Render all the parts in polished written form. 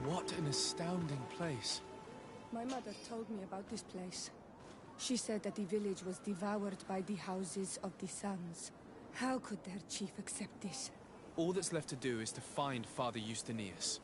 What an astounding place. My mother told me about this place. She said that the village was devoured by the houses of the sons. How could their chief accept this? All that's left to do is to find Father Justinius.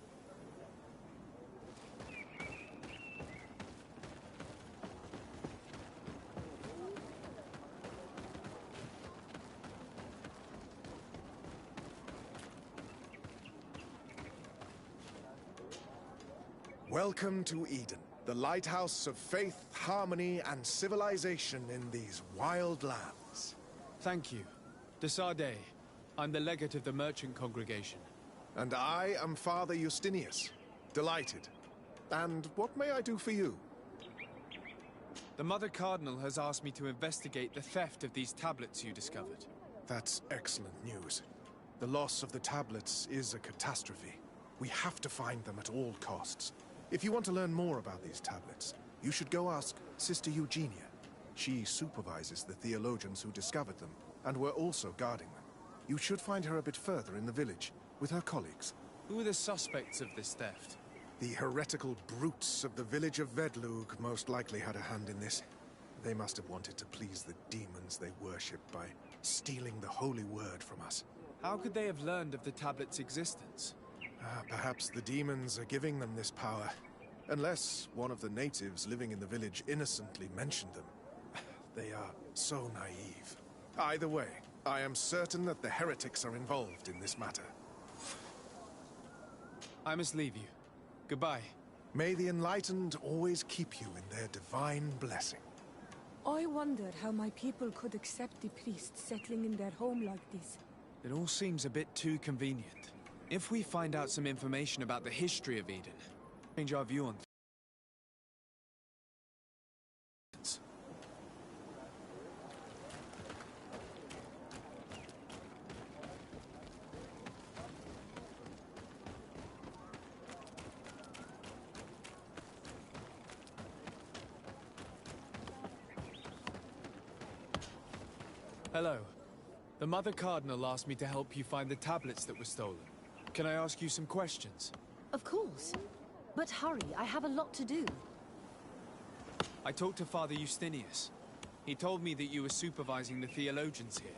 Welcome to Eden, the lighthouse of faith, harmony, and civilization in these wild lands. Thank you. De Sade. I'm the legate of the merchant congregation. And I am Father Justinius. Delighted. And what may I do for you? The Mother Cardinal has asked me to investigate the theft of these tablets you discovered. That's excellent news. The loss of the tablets is a catastrophe. We have to find them at all costs. If you want to learn more about these tablets, you should go ask Sister Eugenia. She supervises the theologians who discovered them, and were also guarding them. You should find her a bit further in the village, with her colleagues. Who are the suspects of this theft? The heretical brutes of the village of Vedlug most likely had a hand in this. They must have wanted to please the demons they worship by stealing the holy word from us. How could they have learned of the tablet's existence? Perhaps the demons are giving them this power. Unless one of the natives living in the village innocently mentioned them. They are so naive. Either way, I am certain that the heretics are involved in this matter. I must leave you. Goodbye. May the enlightened always keep you in their divine blessing. I wondered how my people could accept the priests settling in their home like this. It all seems a bit too convenient. If we find out some information about the history of Eden, change our view on things. Hello. The Mother Cardinal asked me to help you find the tablets that were stolen. Can I ask you some questions? Of course. But hurry, I have a lot to do. I talked to Father Justinius. He told me that you were supervising the theologians here.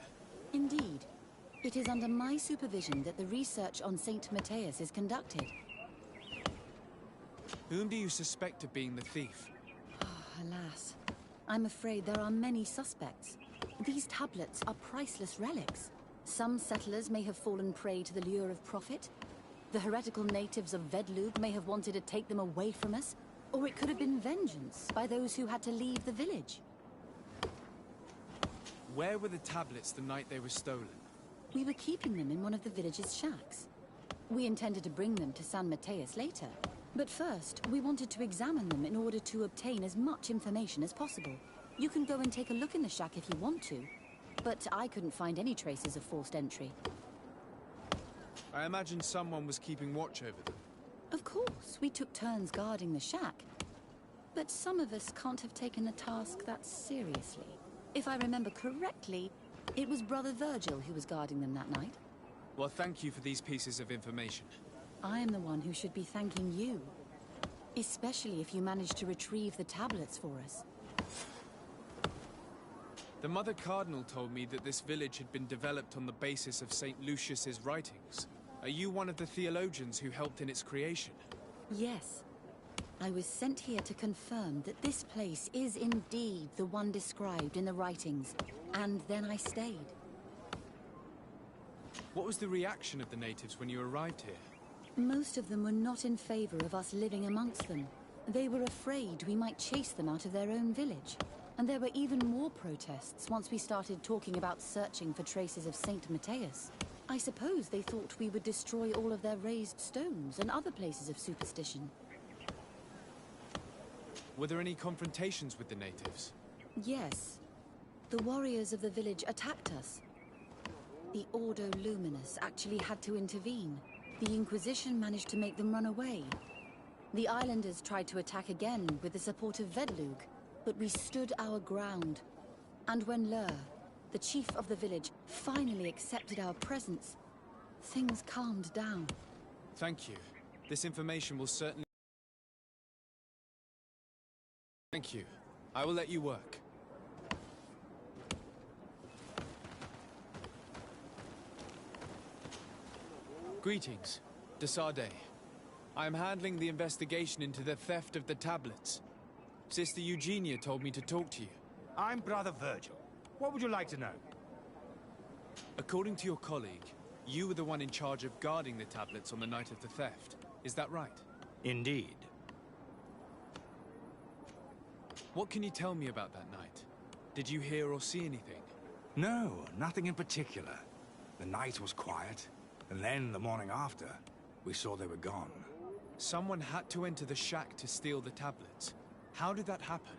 Indeed. It is under my supervision that the research on Saint Matthias is conducted. Whom do you suspect of being the thief? Alas. I'm afraid there are many suspects. These tablets are priceless relics. Some settlers may have fallen prey to the lure of profit. The heretical natives of Vedlug may have wanted to take them away from us, or it could have been vengeance by those who had to leave the village. Where were the tablets the night they were stolen? We were keeping them in one of the village's shacks. We intended to bring them to San Matthias later, but first we wanted to examine them in order to obtain as much information as possible. You can go and take a look in the shack if you want to, but I couldn't find any traces of forced entry. I imagine someone was keeping watch over them. Of course, we took turns guarding the shack. But some of us can't have taken the task that seriously. If I remember correctly, it was Brother Virgil who was guarding them that night. Well, thank you for these pieces of information. I am the one who should be thanking you. Especially if you managed to retrieve the tablets for us. The Mother Cardinal told me that this village had been developed on the basis of St. Lucius's writings. Are you one of the theologians who helped in its creation? Yes. I was sent here to confirm that this place is indeed the one described in the writings, and then I stayed. What was the reaction of the natives when you arrived here? Most of them were not in favor of us living amongst them. They were afraid we might chase them out of their own village. And there were even more protests once we started talking about searching for traces of Saint Matthias. I suppose they thought we would destroy all of their raised stones and other places of superstition. Were there any confrontations with the natives? Yes. The warriors of the village attacked us. The Ordo Luminous actually had to intervene. The Inquisition managed to make them run away. The islanders tried to attack again with the support of Vedlug, but we stood our ground. And when Lur, the chief of the village, finally accepted our presence, things calmed down. Thank you. This information will certainly... Thank you. I will let you work. Greetings, De Sarde. I am handling the investigation into the theft of the tablets. Sister Eugenia told me to talk to you. I'm Brother Virgil. What would you like to know? According to your colleague, you were the one in charge of guarding the tablets on the night of the theft. Is that right? Indeed. What can you tell me about that night? Did you hear or see anything? No, nothing in particular. The night was quiet, and then the morning after, we saw they were gone. Someone had to enter the shack to steal the tablets. How did that happen?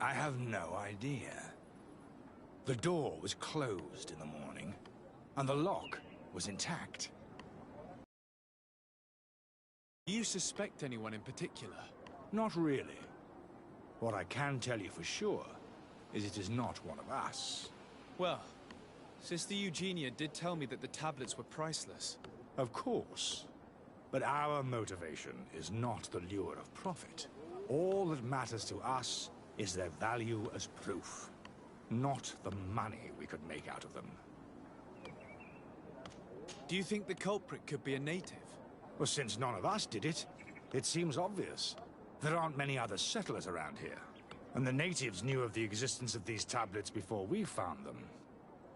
I have no idea. The door was closed in the morning, and the lock was intact. Do you suspect anyone in particular? Not really. What I can tell you for sure is it is not one of us. Well, Sister Eugenia did tell me that the tablets were priceless. Of course. But our motivation is not the lure of profit. All that matters to us is their value as proof, not the money we could make out of them. Do you think the culprit could be a native? Well, since none of us did it, it seems obvious. There aren't many other settlers around here, and the natives knew of the existence of these tablets before we found them.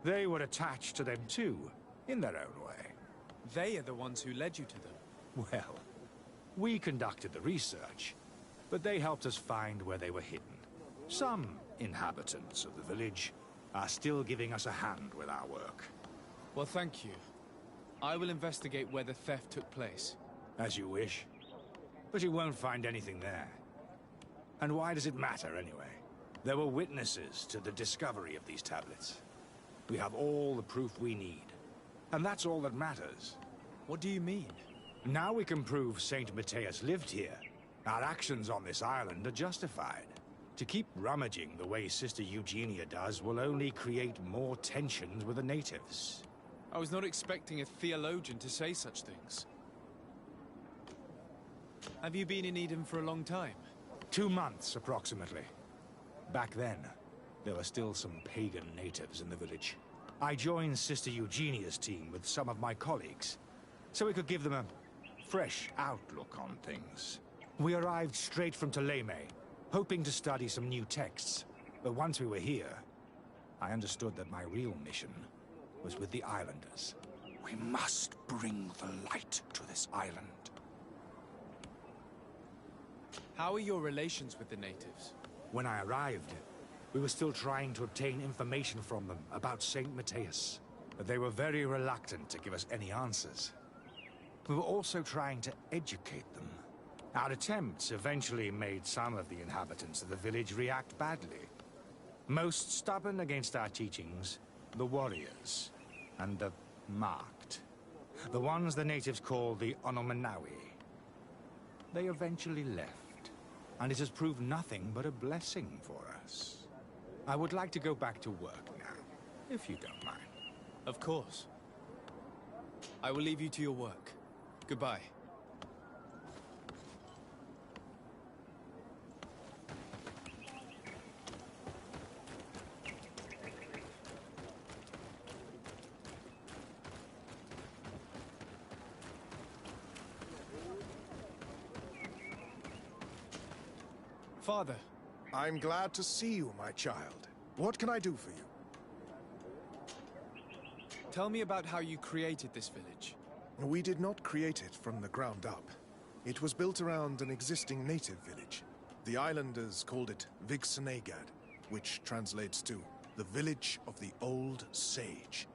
They were attached to them too, in their own way. They are the ones who led you to them. Well, we conducted the research, but they helped us find where they were hidden. Some inhabitants of the village are still giving us a hand with our work. Well, thank you. I will investigate where the theft took place. As you wish. But you won't find anything there. And why does it matter, anyway? There were witnesses to the discovery of these tablets. We have all the proof we need. And that's all that matters. What do you mean? Now we can prove Saint Matthias lived here. Our actions on this island are justified. To keep rummaging the way Sister Eugenia does will only create more tensions with the natives. I was not expecting a theologian to say such things. Have you been in Eden for a long time? 2 months, approximately. Back then, there were still some pagan natives in the village. I joined Sister Eugenia's team with some of my colleagues, so we could give them a fresh outlook on things. We arrived straight from Ptolemy, hoping to study some new texts. But once we were here, I understood that my real mission was with the islanders. We must bring the light to this island. How are your relations with the natives? When I arrived, we were still trying to obtain information from them about Saint Matthias, but they were very reluctant to give us any answers. We were also trying to educate them. Our attempts eventually made some of the inhabitants of the village react badly. Most stubborn against our teachings, the warriors, and the marked. The ones the natives call the Onomanawi. They eventually left, and it has proved nothing but a blessing for us. I would like to go back to work now, if you don't mind. Of course. I will leave you to your work. Goodbye. Father. I'm glad to see you, my child. What can I do for you? Tell me about how you created this village. We did not create it from the ground up. It was built around an existing native village. The islanders called it Vixenagad, which translates to the village of the old sage.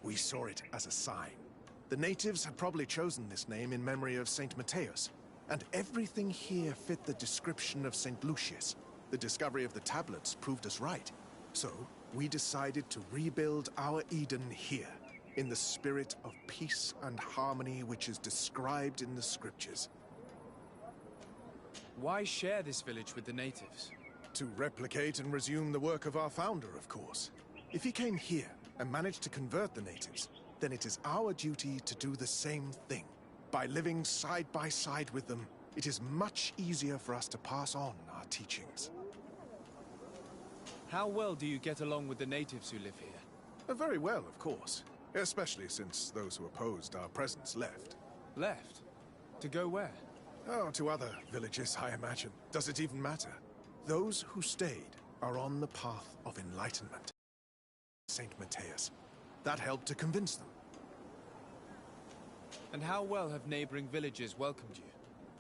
We saw it as a sign. The natives had probably chosen this name in memory of Saint Matthias, and everything here fit the description of Saint Lucius. The discovery of the tablets proved us right. So, we decided to rebuild our Eden here, in the spirit of peace and harmony which is described in the scriptures. Why share this village with the natives? To replicate and resume the work of our founder, of course. If he came here and managed to convert the natives, then it is our duty to do the same thing. By living side by side with them, it is much easier for us to pass on our teachings. How well do you get along with the natives who live here? Very well, of course. Especially since those who opposed our presence left. Left? To go where? Oh, to other villages, I imagine. Does it even matter? Those who stayed are on the path of enlightenment. Saint Matthias. That helped to convince them. And how well have neighboring villages welcomed you?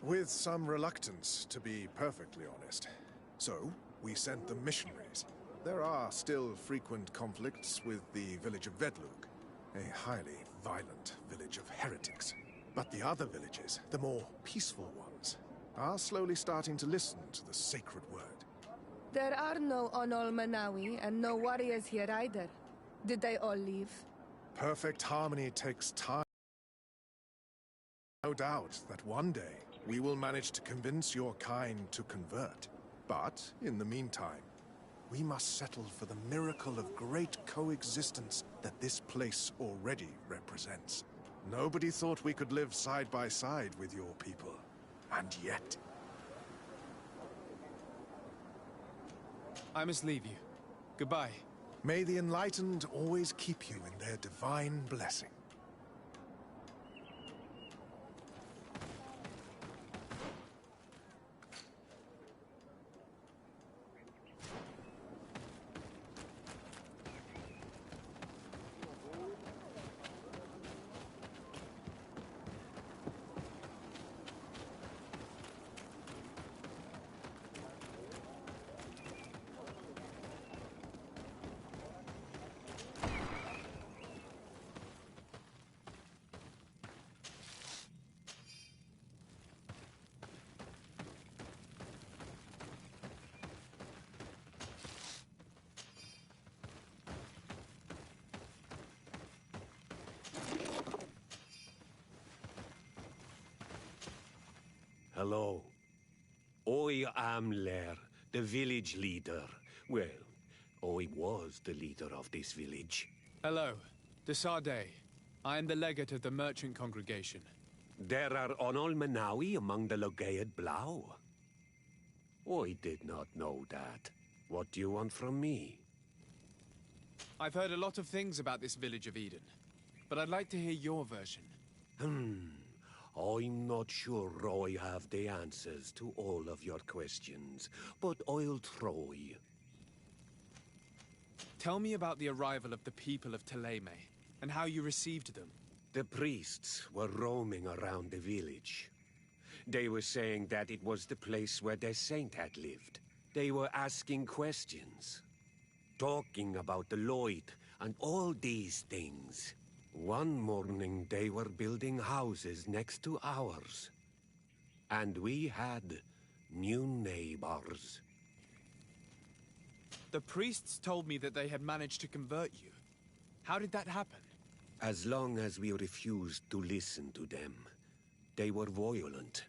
With some reluctance, to be perfectly honest. So, we sent them missionaries. There are still frequent conflicts with the village of Vedlug, a highly violent village of heretics. But the other villages, the more peaceful ones, are slowly starting to listen to the sacred word. There are no Onol-Manawi and no warriors here either. Did they all leave? Perfect harmony takes time. No doubt that one day we will manage to convince your kind to convert. But, in the meantime, we must settle for the miracle of great coexistence that this place already represents. Nobody thought we could live side by side with your people. And yet... I must leave you. Goodbye. May the enlightened always keep you in their divine blessing. Hello. I am Lair, the village leader. Well, I was the leader of this village. Hello. De Sardé. I am the legate of the merchant congregation. There are Onol-Manawi among the Logaed Blau. I did not know that. What do you want from me? I've heard a lot of things about this village of Eden, but I'd like to hear your version. I'm not sure I have the answers to all of your questions, but I'll try. Tell me about the arrival of the people of Thélème, and how you received them. The priests were roaming around the village. They were saying that it was the place where their saint had lived. They were asking questions, talking about the Lloyd and all these things. One morning they were building houses next to ours. And we had new neighbors. The priests told me that they had managed to convert you. How did that happen? As long as we refused to listen to them, they were violent,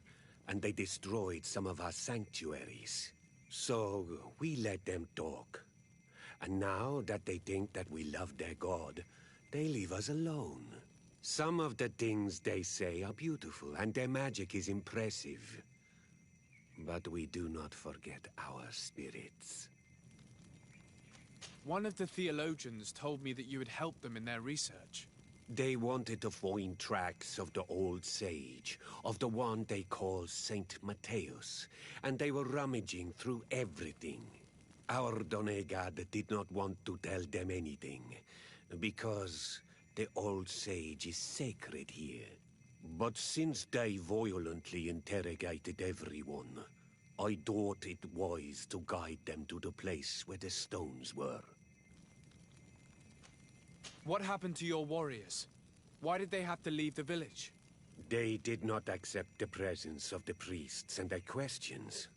and they destroyed some of our sanctuaries. So we let them talk. And now that they think that we love their god, they leave us alone. Some of the things they say are beautiful, and their magic is impressive. But we do not forget our spirits. One of the theologians told me that you had helped them in their research. They wanted to find tracks of the old sage, of the one they call Saint Matthias, and they were rummaging through everything. Our Donegad did not want to tell them anything, because the old sage is sacred here. But since they violently interrogated everyone, I thought it wise to guide them to the place where the stones were. What happened to your warriors? Why did they have to leave the village? They did not accept the presence of the priests and their questions.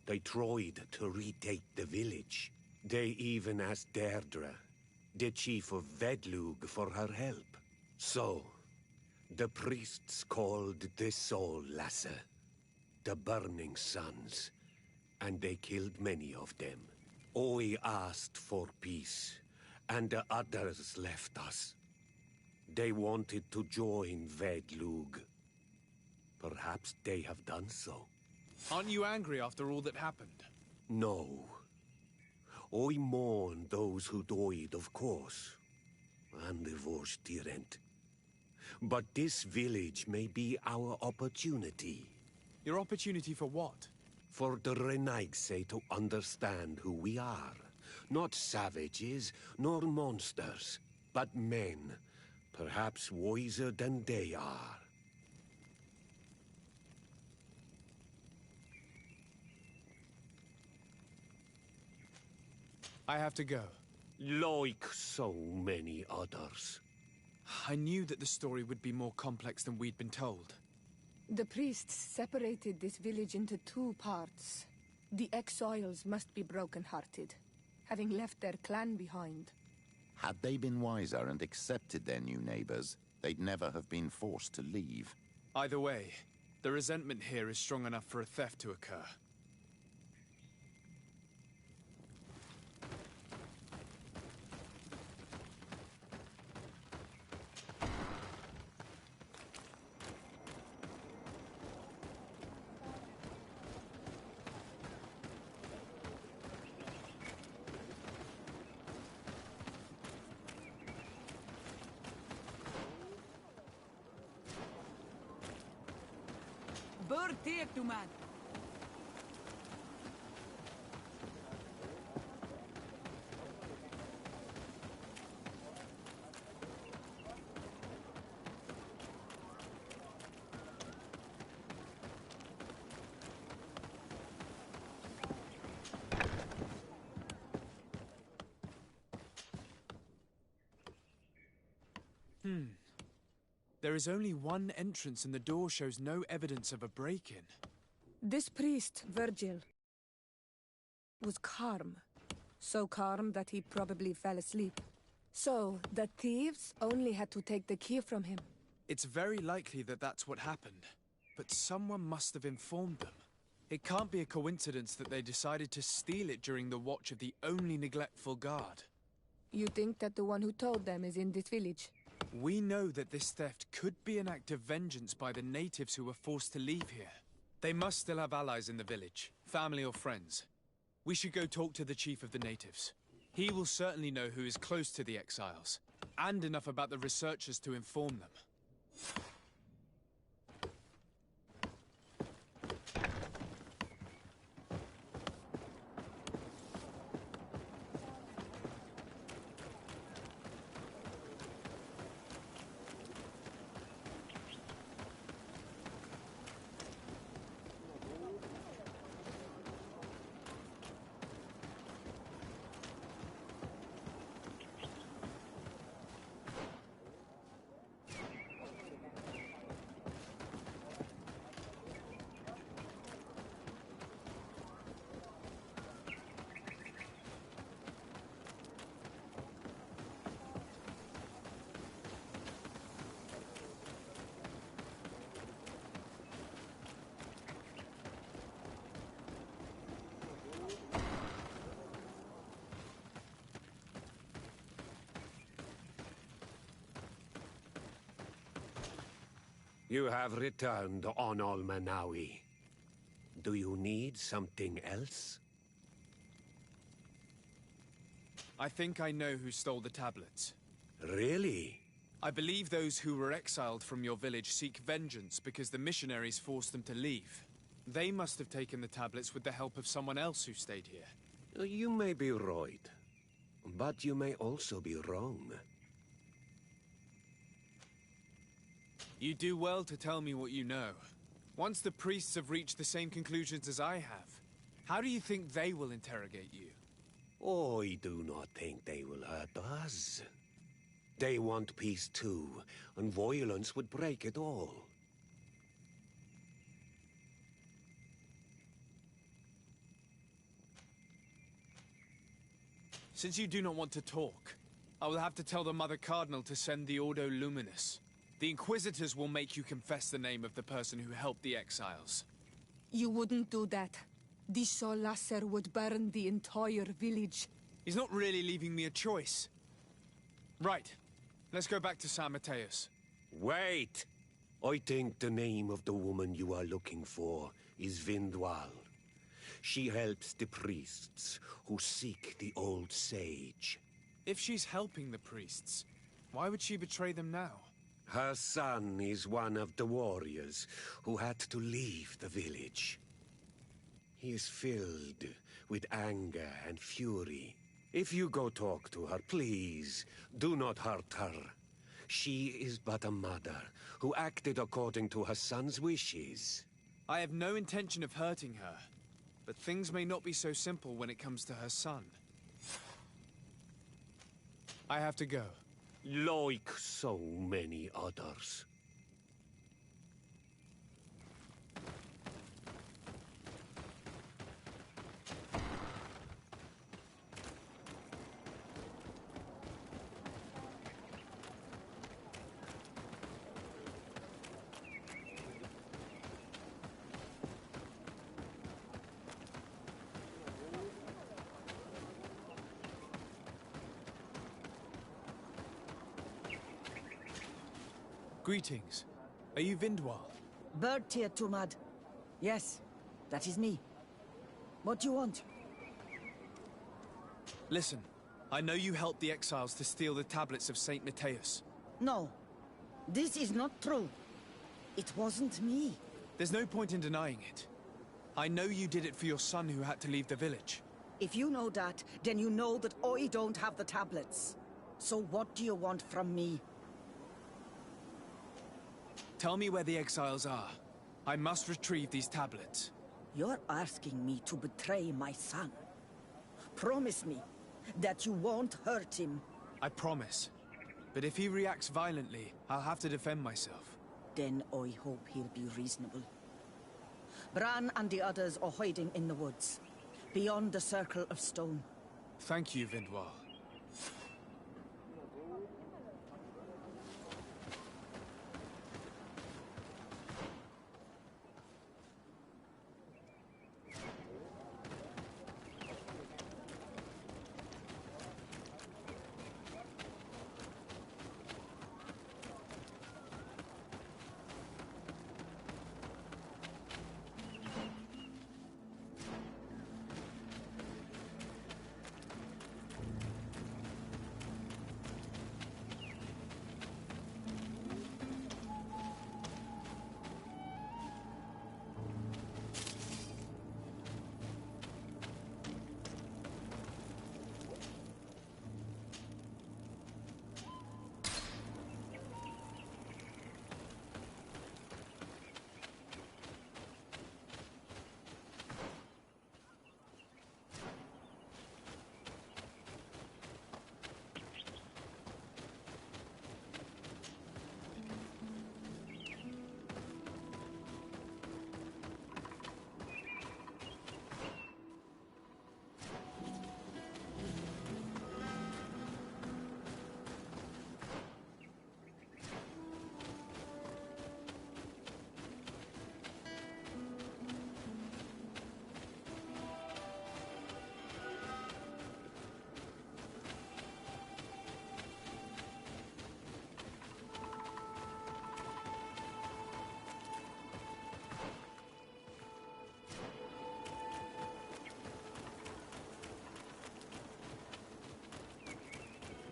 They tried to retake the village. They even asked Deirdre, the chief of Vedlug, for her help. So, the priests called the Soul Lasser, the Burning Suns, and they killed many of them. I asked for peace, and the others left us. They wanted to join Vedlug, Perhaps they have done so. Aren't you angry after all that happened? No. I mourn those who died, of course. And the vårs tyrant. But this village may be our opportunity. Your opportunity for what? For the Renaigse to understand who we are. Not savages, nor monsters, but men. Perhaps wiser than they are. I have to go. Like so many others. I knew that the story would be more complex than we'd been told. The priests separated this village into two parts. The exiles must be broken-hearted, having left their clan behind. Had they been wiser and accepted their new neighbors, they'd never have been forced to leave. Either way, the resentment here is strong enough for a theft to occur. man. There is only one entrance and the door shows no evidence of a break-in. This priest, Virgil, was calm. So calm that he probably fell asleep. So, the thieves only had to take the key from him. It's very likely that that's what happened. But someone must have informed them. It can't be a coincidence that they decided to steal it during the watch of the only neglectful guard. You think that the one who told them is in this village? We know that this theft could be an act of vengeance by the natives who were forced to leave here. They must still have allies in the village, family or friends. We should go talk to the chief of the natives. He will certainly know who is close to the exiles, and enough about the researchers to inform them. You have returned on Almanawi. Do you need something else? I think I know who stole the tablets. Really? I believe those who were exiled from your village seek vengeance because the missionaries forced them to leave. They must have taken the tablets with the help of someone else who stayed here. You may be right, but you may also be wrong. You do well to tell me what you know. Once the priests have reached the same conclusions as I have, how do you think they will interrogate you? I do not think they will hurt us. They want peace too, and violence would break it all. Since you do not want to talk, I will have to tell the Mother Cardinal to send the Ordo Luminus. The Inquisitors will make you confess the name of the person who helped the exiles. You wouldn't do that. The Solasser would burn the entire village. He's not really leaving me a choice. Right. Let's go back to San Matthias. Wait! I think the name of the woman you are looking for is Vindwal. She helps the priests who seek the old sage. If she's helping the priests, why would she betray them now? Her son is one of the warriors who had to leave the village. He is filled with anger and fury. If you go talk to her, please, do not hurt her. She is but a mother who acted according to her son's wishes. I have no intention of hurting her, but things may not be so simple when it comes to her son. I have to go. Like so many others. Greetings. Are you Vindwal? Birdtear Tumad. Yes, that is me. What do you want? Listen, I know you helped the exiles to steal the tablets of Saint Matthias. No, this is not true. It wasn't me. There's no point in denying it. I know you did it for your son who had to leave the village. If you know that, then you know that I don't have the tablets. So what do you want from me? Tell me where the exiles are. I must retrieve these tablets. You're asking me to betray my son. Promise me that you won't hurt him. I promise. But if he reacts violently, I'll have to defend myself. Then I hope he'll be reasonable. Bran and the others are hiding in the woods, beyond the circle of stone. Thank you, Vindwal.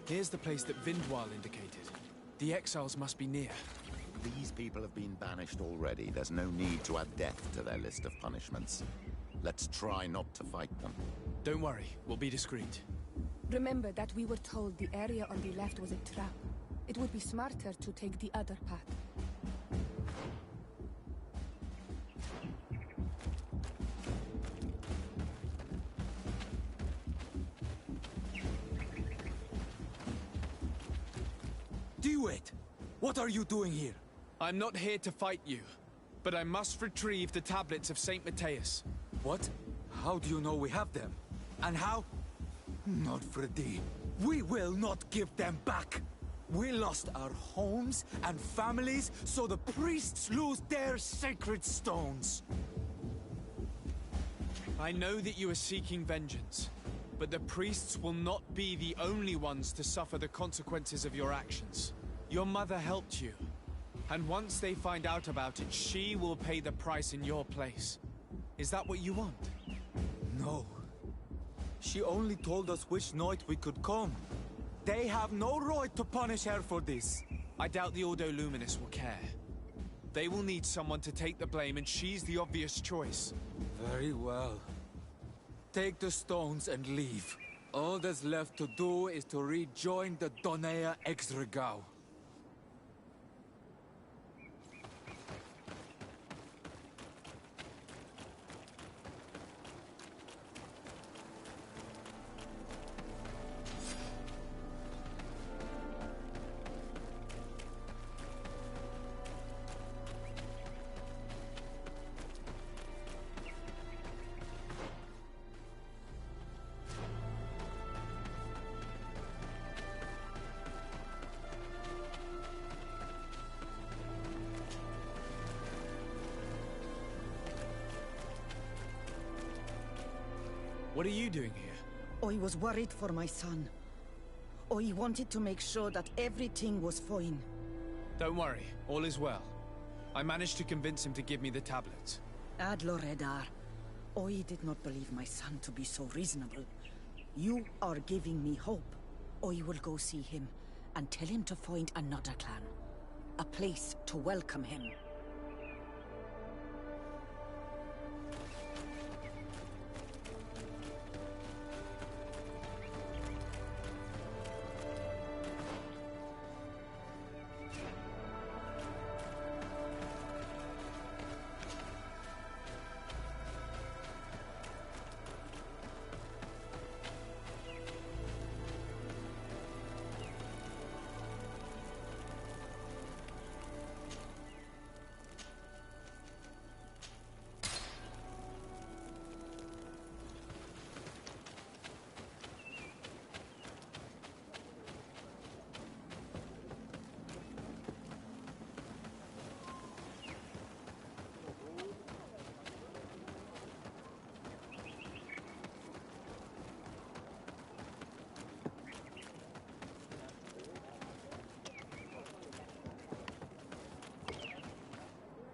Here's the place that Vindwal indicated. The exiles must be near. These people have been banished already. There's no need to add death to their list of punishments. Let's try not to fight them. Don't worry, we'll be discreet. Remember that we were told the area on the left was a trap. It would be smarter to take the other path. Do it! What are you doing here? I'm not here to fight you, but I must retrieve the tablets of Saint Matthias. What? How do you know we have them? And how? Not Freddy. We will not give them back! We lost our homes and families, so the priests lose their sacred stones. I know that you are seeking vengeance, but the priests will not be the only ones to suffer the consequences of your actions. Your mother helped you. And once they find out about it, she will pay the price in your place. Is that what you want? No. She only told us which night we could come. They have no right to punish her for this. I doubt the Ordo Luminous will care. They will need someone to take the blame, and she's the obvious choice. Very well. Take the stones and leave. All that's left to do is to rejoin the Donea Exregao. What are you doing here? I was worried for my son. I wanted to make sure that everything was fine. Don't worry, all is well. I managed to convince him to give me the tablets. Ad Loredar, I did not believe my son to be so reasonable. You are giving me hope. I will go see him and tell him to find another clan. A place to welcome him.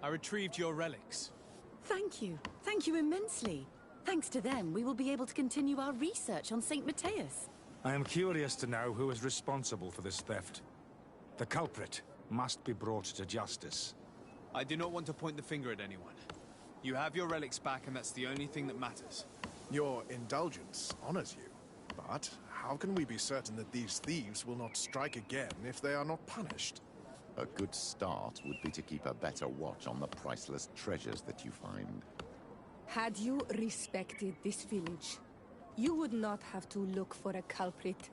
I retrieved your relics. Thank you. Thank you immensely. Thanks to them, we will be able to continue our research on St. Matthias. I am curious to know who is responsible for this theft. The culprit must be brought to justice. I do not want to point the finger at anyone. You have your relics back, and that's the only thing that matters. Your indulgence honors you. But how can we be certain that these thieves will not strike again if they are not punished? A good start would be to keep a better watch on the priceless treasures that you find. Had you respected this village, you would not have to look for a culprit.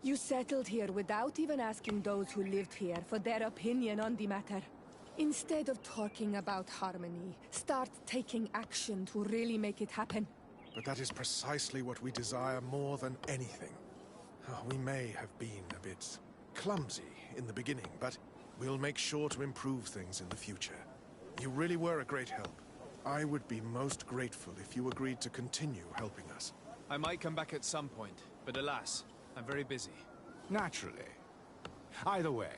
You settled here without even asking those who lived here for their opinion on the matter. Instead of talking about harmony, start taking action to really make it happen. But that is precisely what we desire more than anything. We may have been a bit clumsy in the beginning, but we'll make sure to improve things in the future. You really were a great help. I would be most grateful if you agreed to continue helping us. I might come back at some point, but alas, I'm very busy. Naturally. Either way,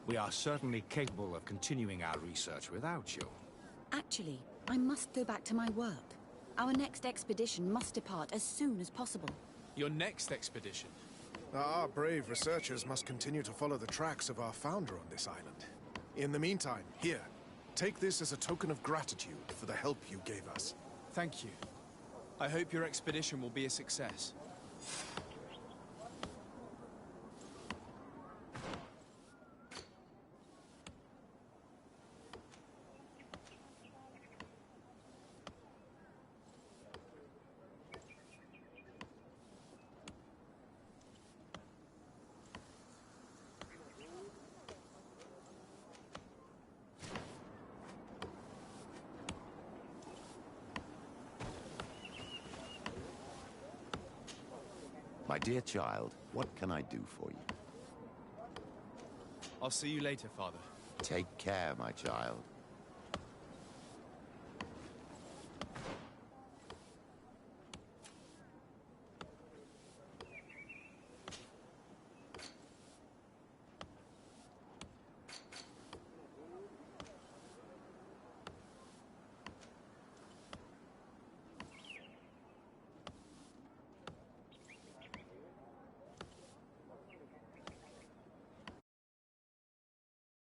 we are certainly capable of continuing our research without you. Actually, I must go back to my work. Our next expedition must depart as soon as possible. Your next expedition? Our brave researchers must continue to follow the tracks of our founder on this island. In the meantime, here, take this as a token of gratitude for the help you gave us. Thank you. I hope your expedition will be a success. My dear child, what can I do for you? I'll see you later, Father. Take care, my child.